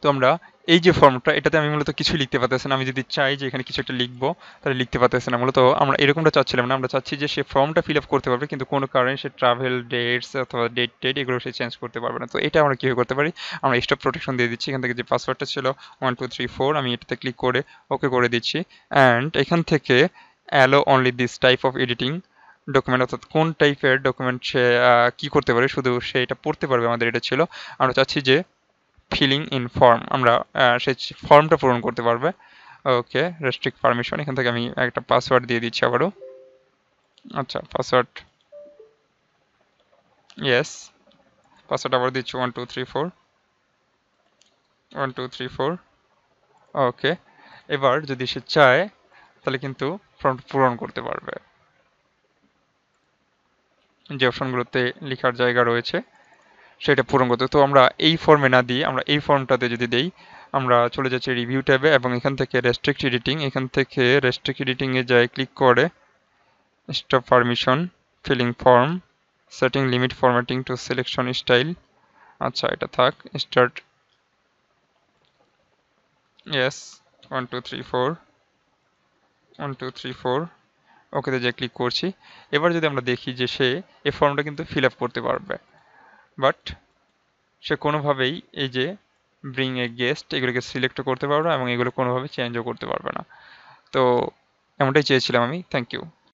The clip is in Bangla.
তো আমরা এই যে ফর্মটা, এটাতে আমি মূলত কিছুই লিখতে পারতেছি না। আমি যদি চাই যে এখানে কিছু একটা লিখবো, তাহলে লিখতে পারতেছি না। মূলত আমরা এরকমটা চাচ্ছিলাম না, আমরা চাচ্ছি যে সে ফর্মটা ফিল আপ করতে পারবে, কিন্তু কোনো কারণে সে ট্রাভেল ডেটস অথবা ডেট এগুলো সে চেঞ্জ করতে পারবে না। তো এটা আমরা কীভাবে করতে পারি? আমরা স্টপ প্রোটেকশন দিয়ে দিচ্ছি। এখান থেকে যে পাসওয়ার্ডটা ছিল 1234, আমি এটাতে ক্লিক করে ওকে করে দিচ্ছি। অ্যান্ড এখান থেকে allow only this type of editing document, অর্থাৎ কোন টাইপের ডকুমেন্ট সে কি করতে পারে, শুধু সে এটা পড়তে পারবে, আমাদের এটা ছিল। আমরা চাচ্ছি যে ফিলিং ইন ফর্ম, আমরা সে ফর্মটা পূরণ করতে পারবে। ওকে, রেস্ট্রিক্ট পারমিশন, এখান থেকে আমি একটা পাসওয়ার্ড দিয়ে দিচ্ছি আবারও। আচ্ছা, পাসওয়ার্ড, ইয়েস, পাসওয়ার্ড আবার দিচ্ছি 1234, 1234। ওকে, এবার যদি সে চায় তাহলে কিন্তু ফর্ম পূরণ করতে পারবে। যে অপশনগুলোতে লেখার জায়গা রয়েছে সেটা পূরণ করতে। তো আমরা এই ফর্মে না দিয়ে আমরা এই ফর্মটাতে যদি দেই, আমরা চলে যাচ্ছি রিভিউ ট্যাবে এবং এখান থেকে রেস্ট্রিক্ট এডিটিং, এখান থেকে রেস্ট্রিক্ট এডিটিংয়ে যাই, ক্লিক করে stop permission, filling form, setting limit formatting to selection style. আচ্ছা, এটা থাক, স্টার্ট, ইয়েস, 1234, 1234, ওকেতে যে ক্লিক করছি। এবার যদি আমরা দেখি যে সে এই ফর্মটা কিন্তু ফিল আপ করতে পারবে, বাট সে কোনোভাবেই এই যে ব্রিং এ গেস্ট এগুলোকে সিলেক্ট করতে পারবে না এবং এগুলো কোনোভাবে চেঞ্জও করতে পারবে না। তো এমনটাই চেয়েছিলাম আমি। Thank you.